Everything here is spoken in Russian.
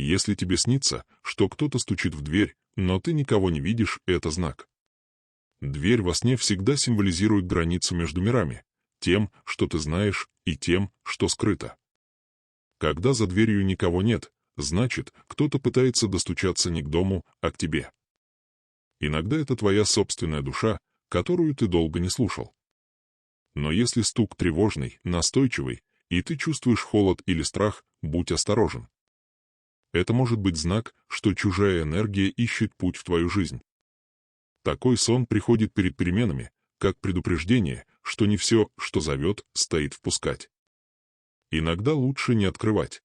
Если тебе снится, что кто-то стучит в дверь, но ты никого не видишь, это знак. Дверь во сне всегда символизирует границу между мирами, тем, что ты знаешь, и тем, что скрыто. Когда за дверью никого нет, значит, кто-то пытается достучаться не к дому, а к тебе. Иногда это твоя собственная душа, которую ты долго не слушал. Но если стук тревожный, настойчивый, и ты чувствуешь холод или страх, будь осторожен. Это может быть знак, что чужая энергия ищет путь в твою жизнь. Такой сон приходит перед переменами, как предупреждение, что не все, что зовет, стоит впускать. Иногда лучше не открывать.